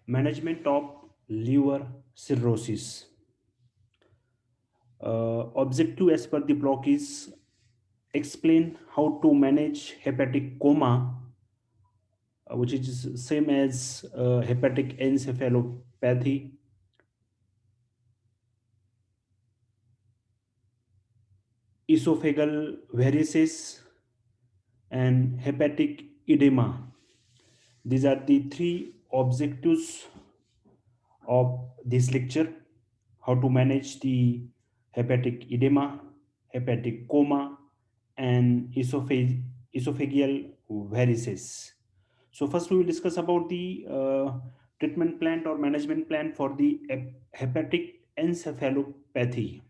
Management of liver cirrhosis. Objective as per the block is explain how to manage hepatic coma, which is same as hepatic encephalopathy, esophageal varices, and hepatic edema. These are the three objectives of this lecture: how to manage the hepatic edema, hepatic coma, and esophageal varices. So first we will discuss about the treatment plan or management plan for the hepatic encephalopathy,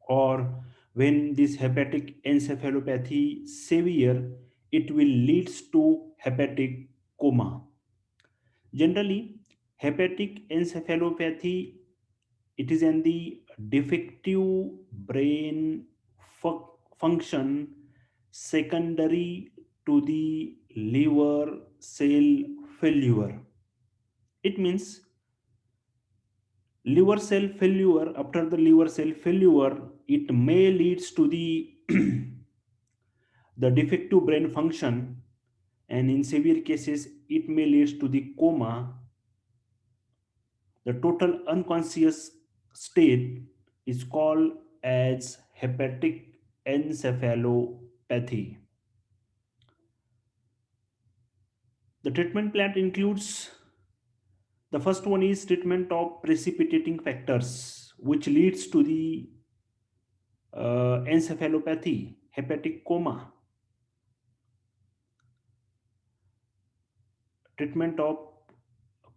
or when this hepatic encephalopathy severe, it will leads to hepatic coma. Generally, hepatic encephalopathy, it is in the defective brain function secondary to the liver cell failure. It means liver cell failure. After the liver cell failure, it may leads to the the defective brain function, and in severe cases it may leads to the coma. The total unconscious state is called as hepatic encephalopathy. The treatment plan includes, the first one is treatment of precipitating factors which leads to the encephalopathy, hepatic coma. Treatment of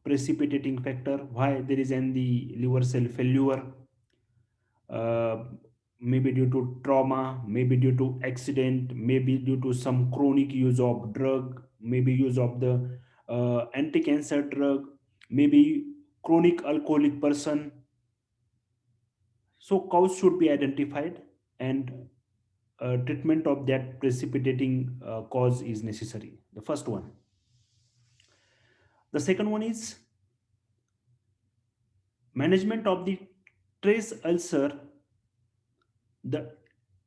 precipitating factor, why there is an the liver cell failure, uh, maybe due to trauma, maybe due to accident, maybe due to some chronic use of drug, maybe use of the anti-cancer drug, maybe chronic alcoholic person. So cause should be identified, and treatment of that precipitating cause is necessary. The first one. The second one is management of the trace ulcer. The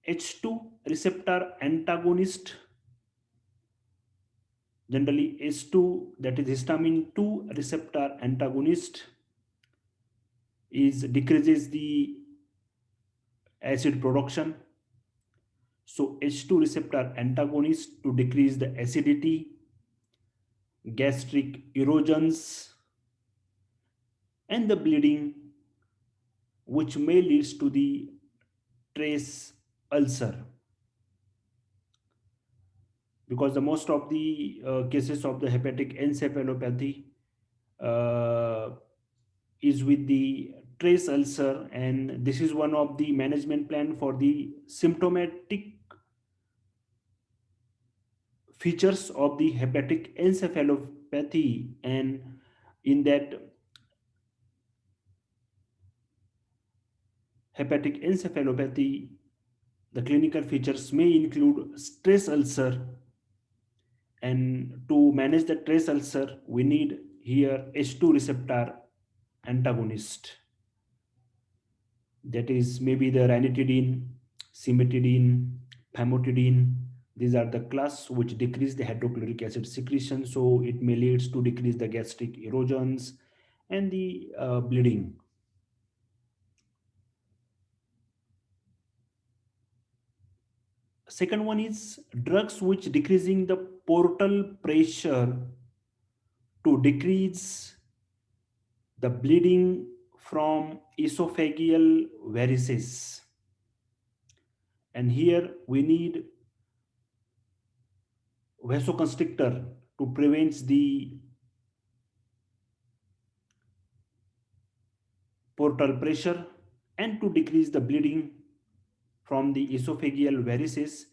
H2 receptor antagonist, generally H2, that is histamine 2 receptor antagonist, is decreases the acid production. So H2 receptor antagonist to decrease the acidity, gastric erosions, and the bleeding, which may leads to the trace ulcer, because the most of the cases of the hepatic encephalopathy uh, is with the trace ulcer, and this is one of the management plan for the symptomatic features of the hepatic encephalopathy. And in that hepatic encephalopathy, the clinical features may include stress ulcer, and to manage the trace ulcer we need here H2 receptor antagonist, that is maybe the ranitidine, cimetidine, famotidine. These are the class which decrease the hydrochloric acid secretion, so it may leads to decrease the gastric erosions and the bleeding. Second one is drugs which decreasing the portal pressure to decrease the bleeding from esophageal varices. And here we need vasoconstrictor to prevent the portal pressure and to decrease the bleeding from the esophageal varices.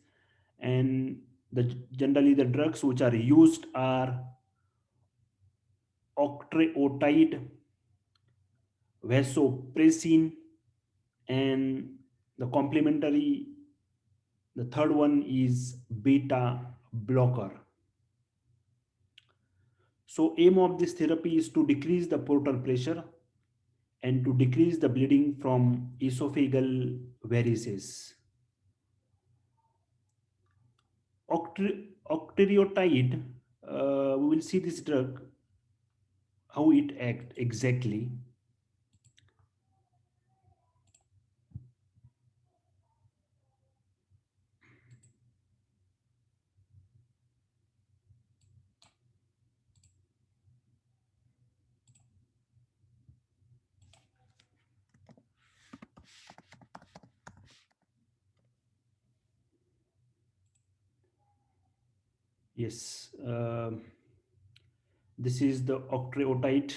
And generally the drugs which are used are octreotide, vasopressin, and the complementary, the third one is beta blocker. So aim of this therapy is to decrease the portal pressure and to decrease the bleeding from esophageal varices. Octreotide, we will see this drug, how it act exactly. Yes, this is the octreotide.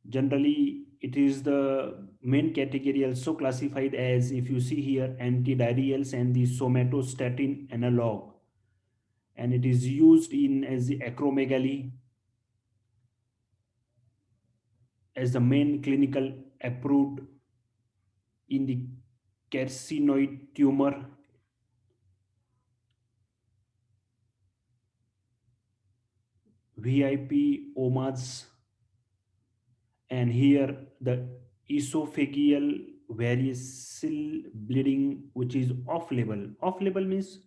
Generally, it is the main category also classified as, if you see here, antidiarrheals and the somatostatin analog, and it is used in as the acromegaly as the main clinical approved in the carcinoid tumor, VIP omas, and here the esophageal variceal bleeding, which is off label. Off label means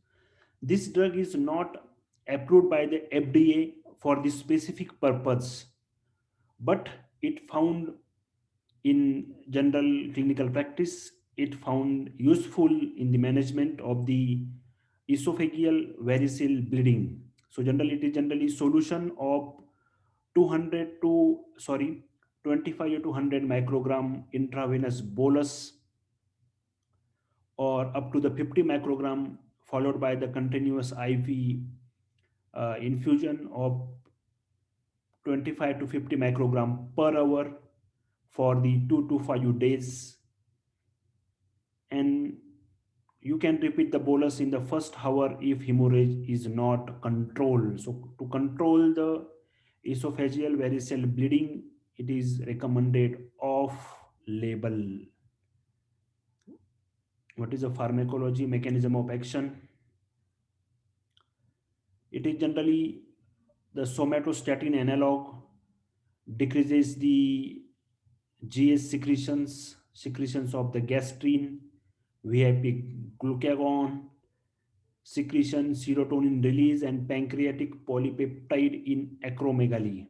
this drug is not approved by the FDA for this specific purpose, but it found in general clinical practice, it found useful in the management of the esophageal variceal bleeding. So generally it is generally solution of 200 to sorry 25 to 100 microgram intravenous bolus, or up to the 50 microgram, followed by the continuous IV infusion of 25 to 50 microgram per hour for the 2 to 5 days. And you can repeat the bolus in the first hour if hemorrhage is not controlled. So to control the esophageal varicose bleeding, it is recommended off label. What is the pharmacology mechanism of action? It is generally the somatostatin analog decreases the GS secretions of the gastrin, VIP glucagon secretion, serotonin release, and pancreatic polypeptide in acromegaly.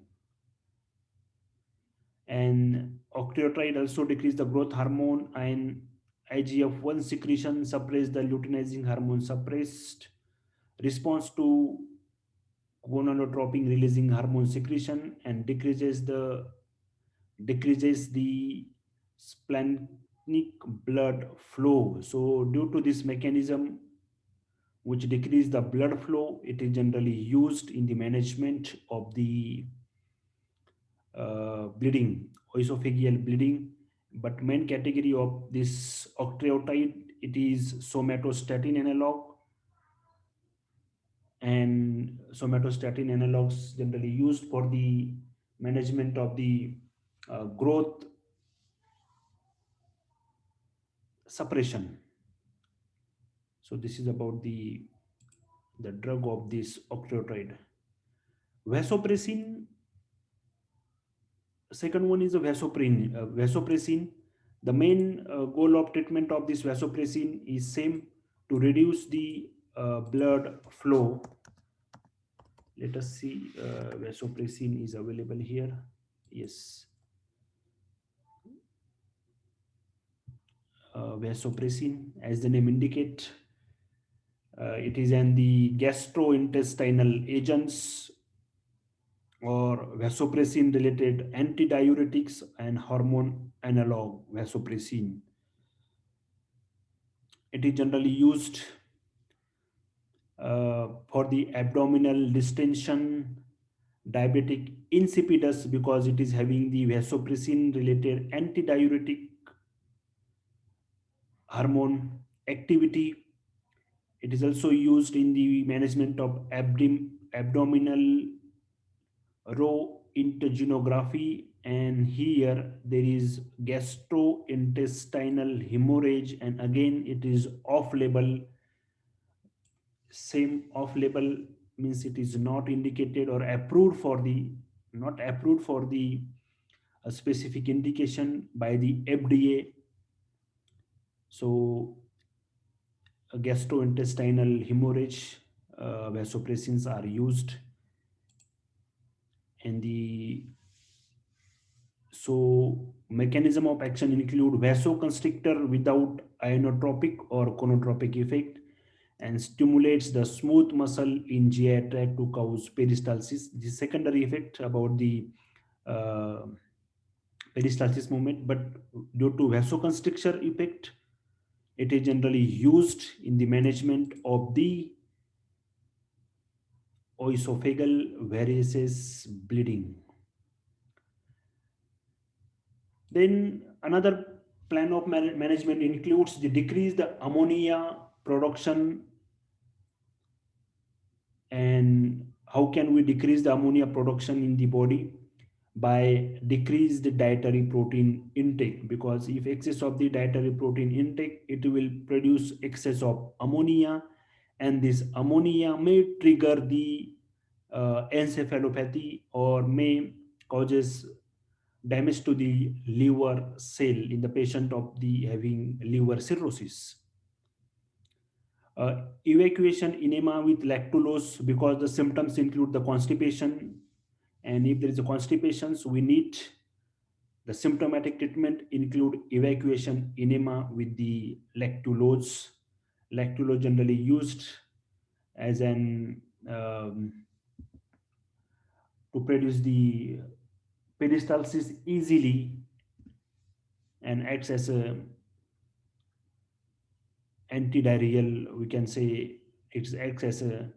And octreotide also decrease the growth hormone and IGF-1 secretion, suppress the luteinizing hormone, suppressed response to gonadotropin releasing hormone secretion, and decreases the splanchnic blood flow. So due to this mechanism, which decrease the blood flow, it is generally used in the management of the bleeding, esophageal bleeding. But main category of this octreotide, it is somatostatin analog, and somatostatin analogs generally used for the management of the growth suppression. So this is about the drug of this octreotide. Vasopressin, second one is a vasopressin. Vasopressin, the main goal of treatment of this vasopressin is same, to reduce the blood flow. Let us see, vasopressin is available here. Yes, vasopressin, as the name indicate, it is an the gastrointestinal agents or vasopressin related antidiuretics and hormone analog vasopressin. It is generally used for the abdominal distension, diabetic insipidus, because it is having the vasopressin related antidiuretic hormone activity. It is also used in the management of abdominal row intergenography, and here there is gastrointestinal hemorrhage, and again it is off label. Same, off label means it is not indicated or approved for the not approved for the a specific indication by the FDA. So gastrointestinal hemorrhage vasopressins are used, and the so mechanism of action include vasoconstrictor without ionotropic or conotropic effect, and stimulates the smooth muscle in GI tract to cause peristalsis. The secondary effect about the uh, peristalsis movement, but due to vasoconstrictor effect, it is generally used in the management of the esophageal varices bleeding. Then another plan of management includes the decrease the ammonia production. And how can we decrease the ammonia production in the body? By decrease the dietary protein intake, because if excess of the dietary protein intake, it will produce excess of ammonia, and this ammonia may trigger the encephalopathy, or may causes damage to the liver cell in the patient of the having liver cirrhosis. Evacuation enema with lactulose, because the symptoms include the constipation, and if there is a constipation, so we need the symptomatic treatment include evacuation enema with the lactulose. Lactulose generally used as an to produce the peristalsis easily, and acts as a antidiarrheal. We can say it acts as a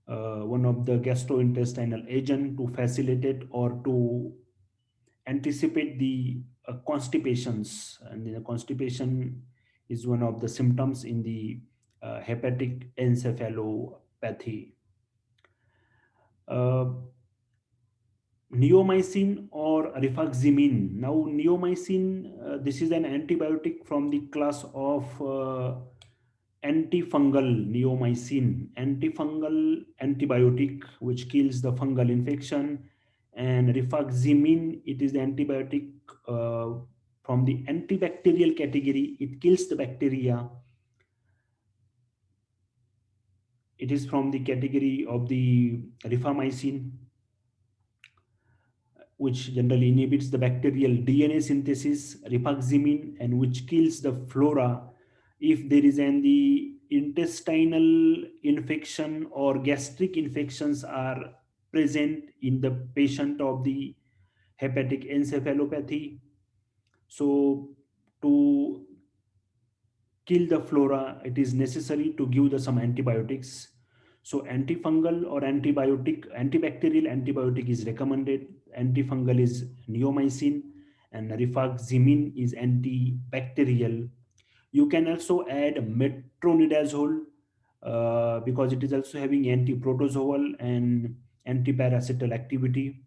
one of the gastrointestinal agent to facilitate or to anticipate the constipations, and the constipation is one of the symptoms in the hepatic encephalopathy. uh, Neomycin or rifaximin. Now neomycin, this is an antibiotic from the class of antifungal. Neomycin, antifungal antibiotic which kills the fungal infection. And rifaximin, it is the antibiotic from the antibacterial category. It kills the bacteria. It is from the category of the rifamycin, which generally inhibits the bacterial DNA synthesis, rifaximin, and which kills the flora if there is any intestinal infection or gastric infections are present in the patient of the hepatic encephalopathy. So to kill the flora, it is necessary to give the some antibiotics. So antifungal or antibacterial antibiotic is recommended. Antifungal is neomycin, and rifaximin is antibacterial. You can also add metronidazole because it is also having antiprotozoal and antiparasital activity.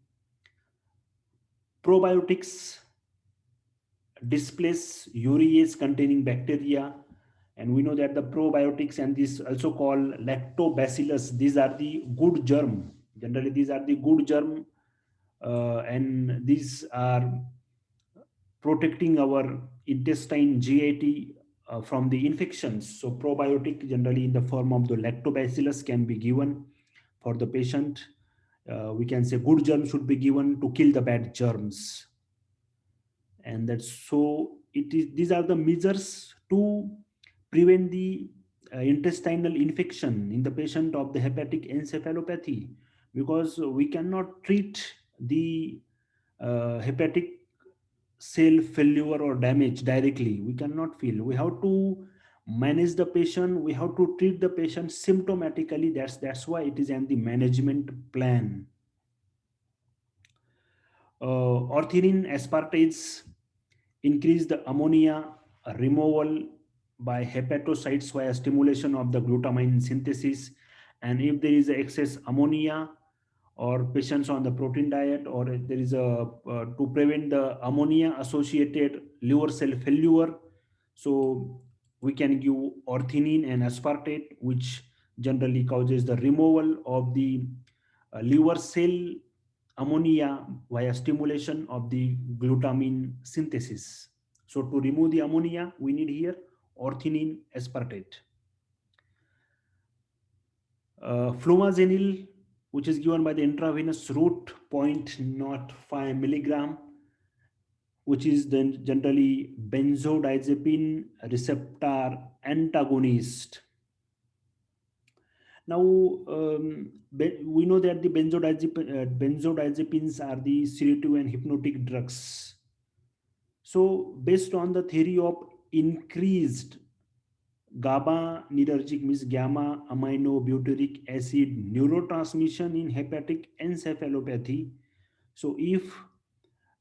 Probiotics displace urease containing bacteria, and we know that the probiotics, and this also called lactobacillus, these are the good germ. Generally these are the good germ, and these are protecting our intestine GAT from the infections. So probiotic generally in the form of the lactobacillus can be given for the patient. We can say good germ should be given to kill the bad germs. And that's so it is, these are the measures to prevent the intestinal infection in the patient of the hepatic encephalopathy, because we cannot treat the hepatic cell failure or damage directly. We cannot feel, we have to manage the patient, we have to treat the patient symptomatically. That's why it is in the management plan. Orthinin aspartates increase the ammonia removal by hepatocytes via stimulation of the glutamine synthesis. And if there is excess ammonia, or patients on the protein diet, or there is a to prevent the ammonia associated liver cell failure, so we can give orthinin and aspartate, which generally causes the removal of the liver cell ammonia via stimulation of the glutamine synthesis. So to remove the ammonia, we need here orthinin aspartate. Flumazenil, which is given by the intravenous route, 0.05 milligram, which is then generally benzodiazepine receptor antagonist. Now, we know that the benzodiazepines are the sedative and hypnotic drugs. So, based on the theory of increased GABA-nergic means gamma aminobutyric acid neurotransmission in hepatic encephalopathy. So, if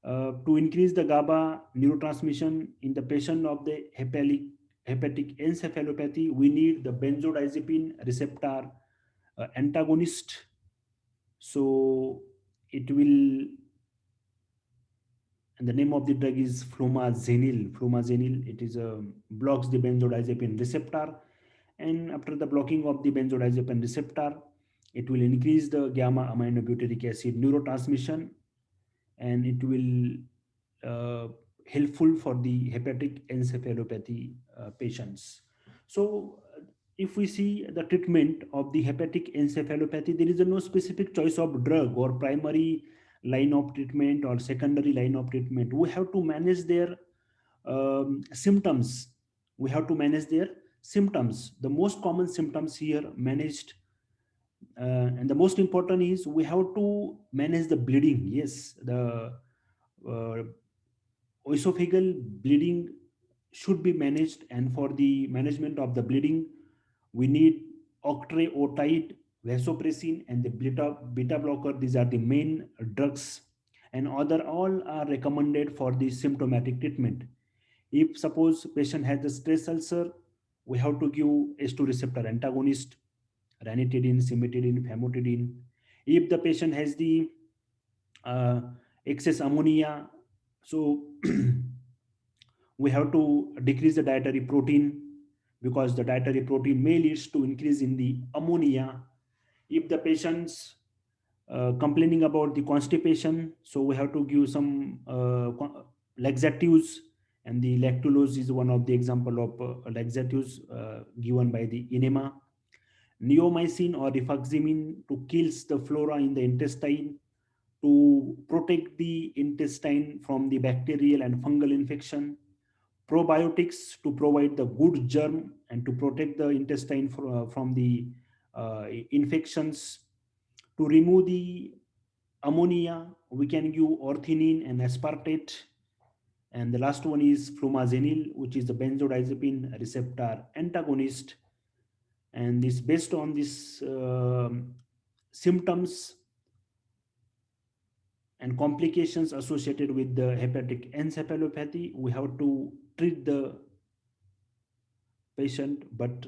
to increase the GABA neurotransmission in the patient of the hepatic encephalopathy, we need the benzodiazepine receptor antagonist. So it will, and the name of the drug is flumazenil. Flumazenil, it is blocks the benzodiazepine receptor, and after the blocking of the benzodiazepine receptor, it will increase the gamma aminobutyric acid neurotransmission, and it will helpful for the hepatic encephalopathy patients. So, if we see the treatment of the hepatic encephalopathy, there is no specific choice of drug or primary line of treatment or secondary line of treatment. We have to manage their symptoms. We have to manage their symptoms. The most common symptoms here managed, and the most important is we have to manage the bleeding. Yes, the uh, esophageal bleeding should be managed, and for the management of the bleeding we need octreotide, vasopressin, and the beta blocker. These are the main drugs, and other all are recommended for the symptomatic treatment. If suppose patient has a stress ulcer, we have to give H2 receptor antagonist, ranitidine, cimetidine, famotidine. If the patient has the uh, excess ammonia, so we have to decrease the dietary protein, because the dietary protein may leads to increase in the ammonia. If the patients complaining about the constipation, so we have to give some laxatives, and the lactulose is one of the example of laxatives given by the enema. Neomycin or rifaximin to kills the flora in the intestine, to protect the intestine from the bacterial and fungal infection. Probiotics to provide the good germ and to protect the intestine from the infections. To remove the ammonia, we can give orthinin and aspartate. And the last one is flumazenil, which is the benzodiazepine receptor antagonist. And this based on this symptoms and complications associated with the hepatic encephalopathy, we have to treat the patient, but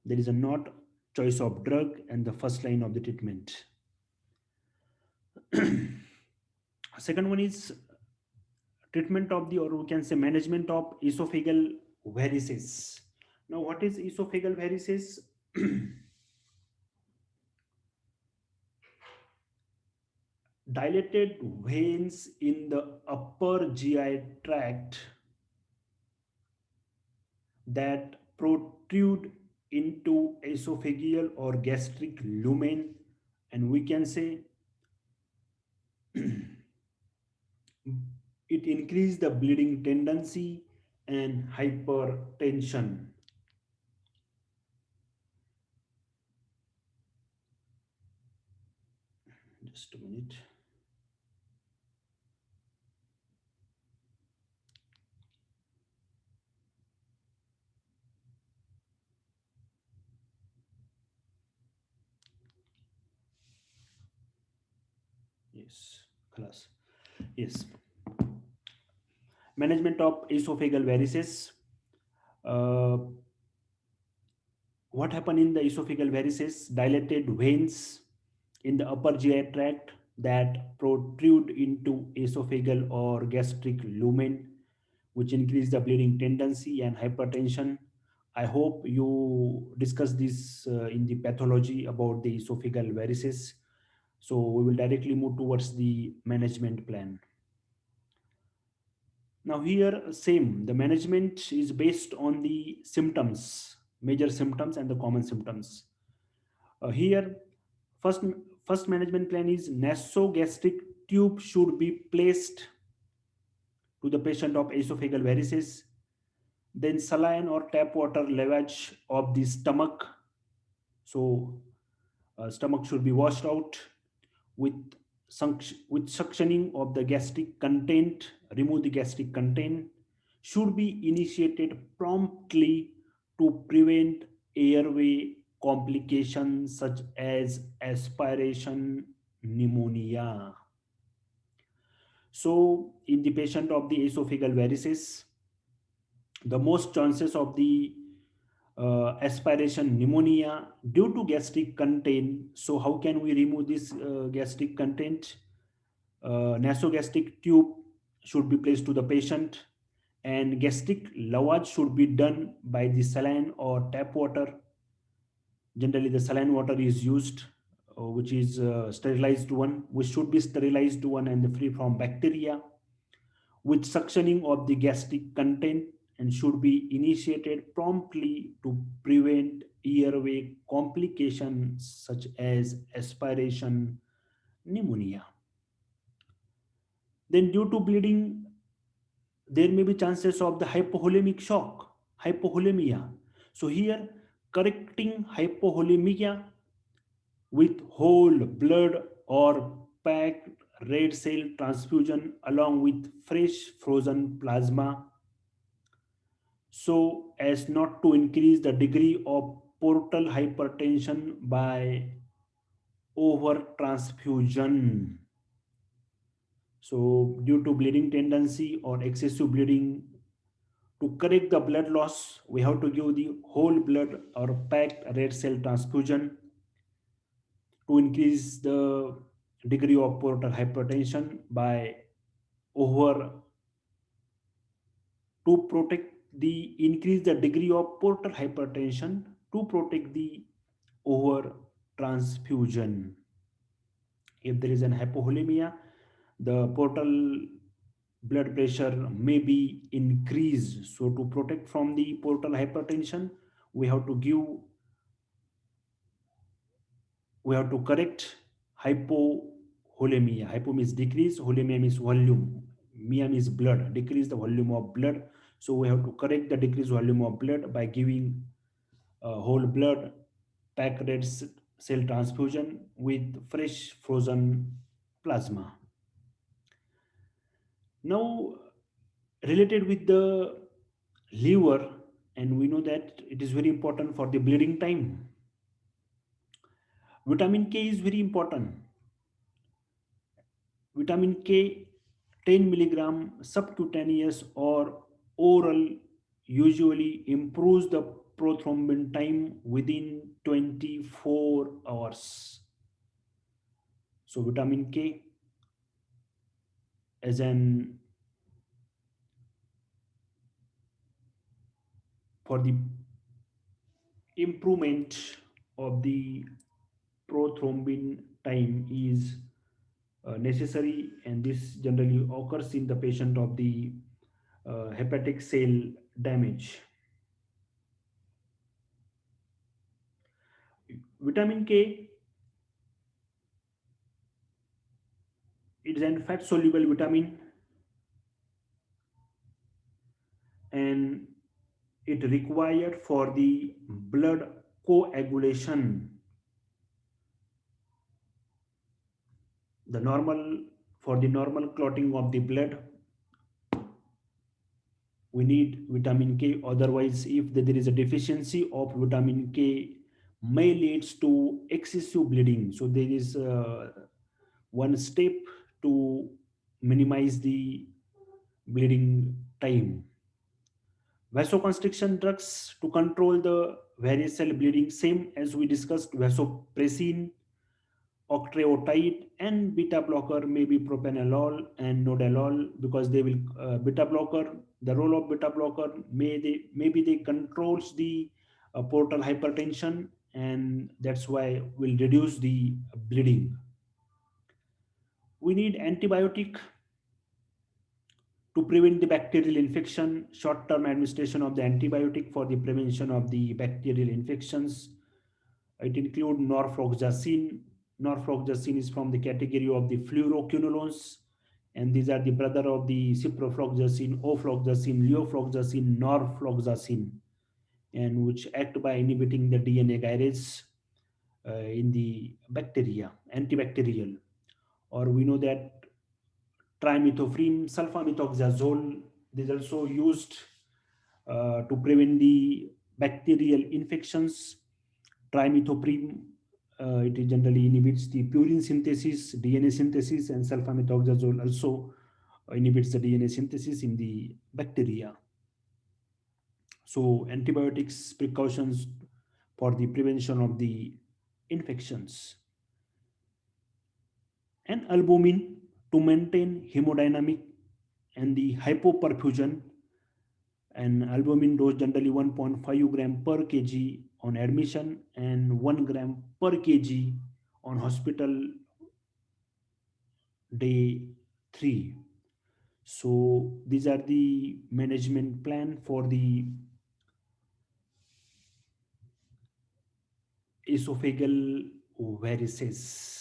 there is a not choice of drug and the first line of the treatment. Second one is treatment of the, or we can say management of esophageal varices. Now what is esophageal varices? Dilated veins in the upper GI tract that protrude into esophageal or gastric lumen, and we can say it increase the bleeding tendency and hypertension. Just a minute. Yes, class. Yes. Management of esophageal varices. Uh, what happened in the esophageal varices? Dilated veins in the upper GI tract that protrude into esophageal or gastric lumen, which increase the bleeding tendency and hypertension. I hope you discuss this in the pathology about the esophageal varices. So we will directly move towards the management plan. Now here same, the management is based on the symptoms, major symptoms and the common symptoms. Here first first management plan is nasogastric tube should be placed to the patient of esophageal varices. Then saline or tap water lavage of the stomach. So stomach should be washed out with with suctioning of the gastric content, remove the gastric content, should be initiated promptly to prevent airway complications such as aspiration pneumonia. So in the patient of the esophageal varices, the most chances of the aspiration pneumonia due to gastric content. So how can we remove this gastric content? Nasogastric tube should be placed to the patient, and gastric lavage should be done by the saline or tap water. Generally the saline water is used, which is sterilized one, which should be sterilized one and free from bacteria, with suctioning of the gastric content, and should be initiated promptly to prevent airway complications such as aspiration pneumonia. Then due to bleeding, there may be chances of the hypovolemic shock, hypovolemia. So here correcting hypovolemia with whole blood or packed red cell transfusion along with fresh frozen plasma, so as not to increase the degree of portal hypertension by over transfusion. So due to bleeding tendency or excessive bleeding, to correct the blood loss, we have to give the whole blood or packed red cell transfusion to increase the degree of portal hypertension by over, to protect the increase the degree of portal hypertension to protect the over transfusion. If there is an hypovolemia, the portal blood pressure may be increased. So to protect from the portal hypertension, we have to give, we have to correct hypovolemia. Hypo means decrease, volemia means volume, mia means blood, decrease the volume of blood. So we have to correct the decreased volume of blood by giving whole blood packed red cell transfusion with fresh frozen plasma. Now, related with the liver, and we know that it is very important for the bleeding time. Vitamin K is very important. Vitamin K 10 milligram subcutaneous or oral usually improves the prothrombin time within 24 hours. So vitamin K as an for the improvement of the prothrombin time is necessary, and this generally occurs in the patient of the hepatic cell damage. Vitamin K, it is an fat soluble vitamin, and it required for the blood coagulation, the normal, for the normal clotting of the blood. We need vitamin K, otherwise if there is a deficiency of vitamin K may leads to excessive bleeding. So there is one step to minimize the bleeding time. Vasoconstriction drugs to control the varicose bleeding, same as we discussed, vasopressin, octreotide, and beta blocker may be propanolol and nodelol, because they will beta blocker, the role of beta blocker maybe they controls the portal hypertension, and that's why will reduce the bleeding. We need antibiotic to prevent the bacterial infection, short-term administration of the antibiotic for the prevention of the bacterial infections. It includes norfloxacin. Norfloxacin is from the category of the fluoroquinolones, and these are the brother of the ciprofloxacin, ofloxacin, leofloxacin, norfloxacin, and which act by inhibiting the DNA gyrase in the bacteria, antibacterial. Or we know that trimethoprim, sulfamethoxazole, is also used to prevent the bacterial infections. Trimethoprim, it generally inhibits the purine synthesis, DNA synthesis, and sulfamethoxazole also inhibits the DNA synthesis in the bacteria. So antibiotics precautions for the prevention of the infections, and albumin to maintain hemodynamic and the hypoperfusion, and albumin dose generally 1.5 gram per kg on admission and 1 gram per kg on hospital day 3. So these are the management plan for the esophageal varices.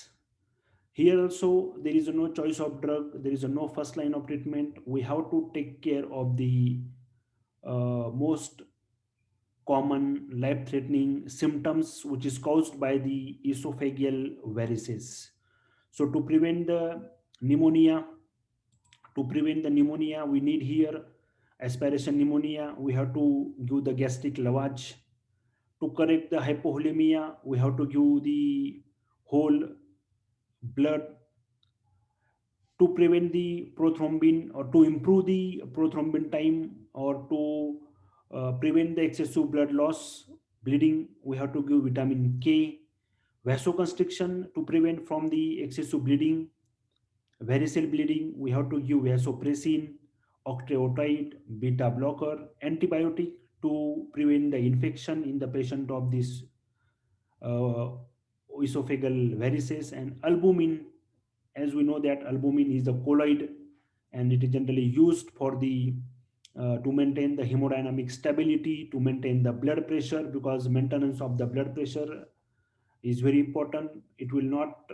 Here also there is no choice of drug, there is no first line of treatment. We have to take care of the most common life threatening symptoms which is caused by the esophageal varices. So pneumonia, to prevent the pneumonia, we need here aspiration pneumonia, we have to give the gastric lavage. To correct the hypovolemia, we have to give the whole blood. To prevent the prothrombin or to improve the prothrombin time, or to prevent the excessive blood loss, bleeding, we have to give vitamin K. Vasoconstriction, to prevent from the excessive bleeding, varicose bleeding, we have to give vasopressin, octreotide, beta blocker, antibiotic to prevent the infection in the patient of this uh, esophageal varices, and albumin. As we know that albumin is the colloid, and it is generally used for the to maintain the hemodynamic stability, to maintain the blood pressure, because maintenance of the blood pressure is very important. It will not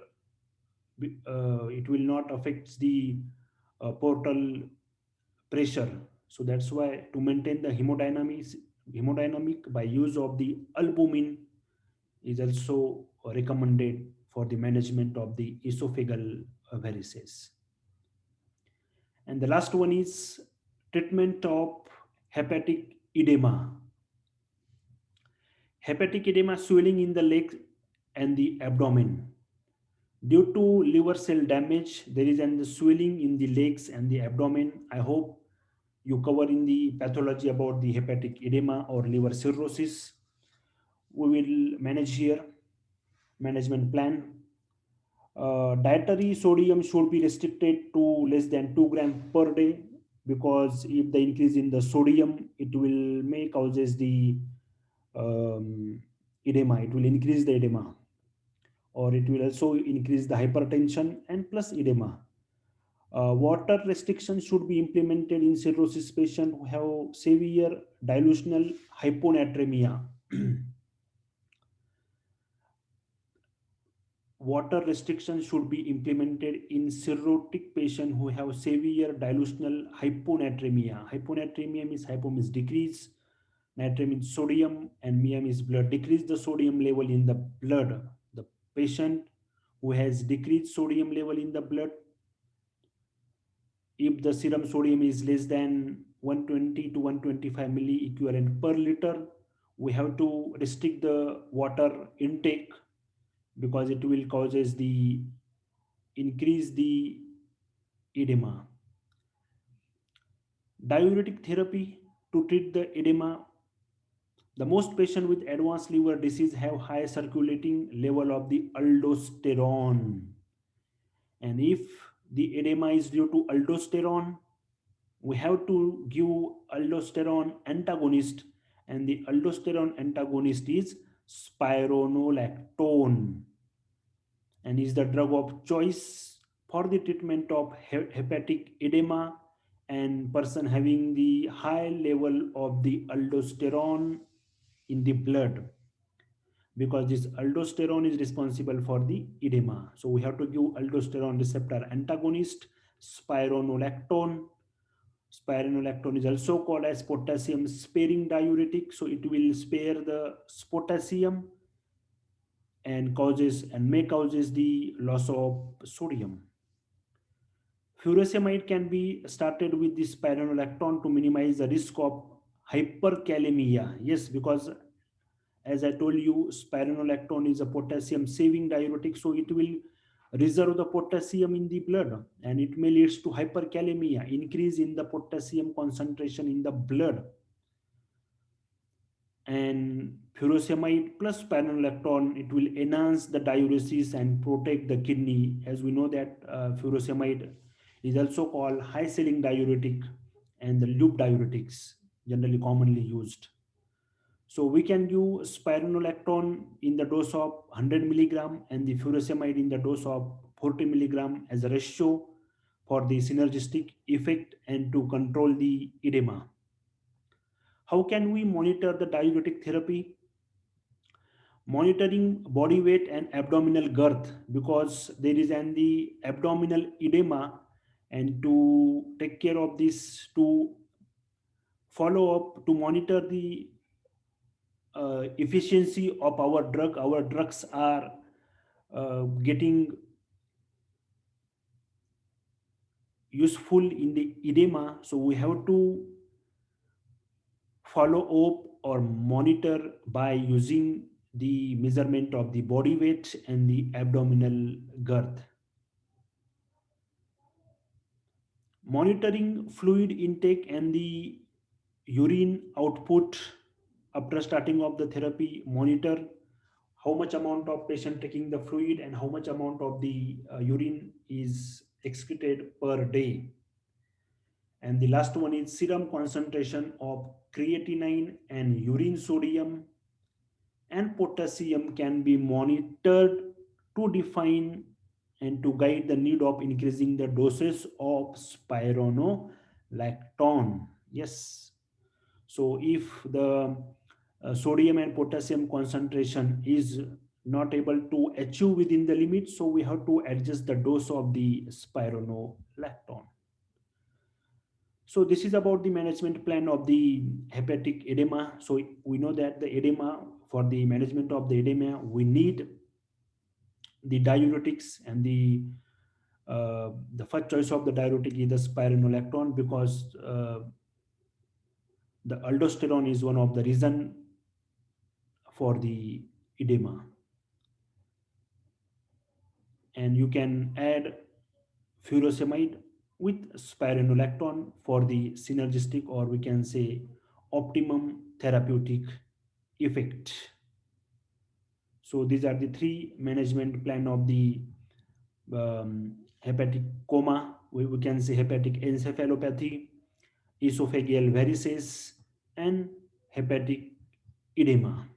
affect the portal pressure. So that's why to maintain the hemodynamic by use of the albumin is also recommended for the management of the esophageal varices. And the last one is treatment of hepatic edema. Hepatic edema, swelling in the legs and the abdomen. Due to liver cell damage, there is an swelling in the legs and the abdomen. I hope you cover in the pathology about the hepatic edema or liver cirrhosis. We will manage here management plan. Dietary sodium should be restricted to less than 2 grams per day, because if the increase in the sodium, it will may causes the um, edema. It will increase the edema, or it will also increase the hypertension and plus edema. Water restrictions should be implemented in cirrhosis patients who have severe dilutional hyponatremia. Water restrictions should be implemented in cirrhotic patients who have severe dilutional hyponatremia. Hyponatremia means hypo means decrease, natrium means sodium, and mia means blood. Decrease the sodium level in the blood. The patient who has decreased sodium level in the blood, if the serum sodium is less than 120 to 125 milli equivalent per liter, we have to restrict the water intake, because it will causes the increase the edema. Diuretic therapy to treat the edema. The most patient with advanced liver disease have high circulating level of the aldosterone, and if the edema is due to aldosterone, we have to give aldosterone antagonist, and the aldosterone antagonist is spironolactone, and is the drug of choice for the treatment of hepatic edema and person having the high level of the aldosterone in the blood, because this aldosterone is responsible for the edema. So we have to give aldosterone receptor antagonist, spironolactone. Spironolactone is also called as potassium sparing diuretic. So it will spare the potassium and causes and may causes the loss of sodium. Furosemide can be started with this spironolactone to minimize the risk of hyperkalemia. Yes, because as I told you, spironolactone is a potassium saving diuretic, so it will reserve the potassium in the blood and it may leads to hyperkalemia, increase in the potassium concentration in the blood. And furosemide plus spironolactone, it will enhance the diuresis and protect the kidney. As we know that furosemide is also called high sealing diuretic and the loop diuretics generally commonly used. So we can use spironolactone in the dose of 100 milligram and the furosemide in the dose of 40 milligram as a ratio for the synergistic effect and to control the edema. How can we monitor the diuretic therapy? Monitoring body weight and abdominal girth, because there is an the abdominal edema, and to take care of this, to follow up, to monitor the efficiency of our drugs are getting useful in the edema. So we have to follow up or monitor by using the measurement of the body weight and the abdominal girth. Monitoring fluid intake and the urine output after starting of the therapy. Monitor how much amount of patient taking the fluid and how much amount of the urine is excreted per day. And the last one is serum concentration of creatinine and urine sodium and potassium can be monitored to define and to guide the need of increasing the doses of spironolactone. Yes. So if the sodium and potassium concentration is not able to achieve within the limit, so we have to adjust the dose of the spironolactone. So this is about the management plan of the hepatic edema. So we know that the edema, for the management of the edema, we need the diuretics, and the first choice of the diuretic is the spironolactone, because the aldosterone is one of the reason for the edema. And you can add furosemide with spironolactone for the synergistic, or we can say optimum therapeutic effect. So these are the three management plan of the hepatic coma. We can say hepatic encephalopathy, esophageal varices, and hepatic edema.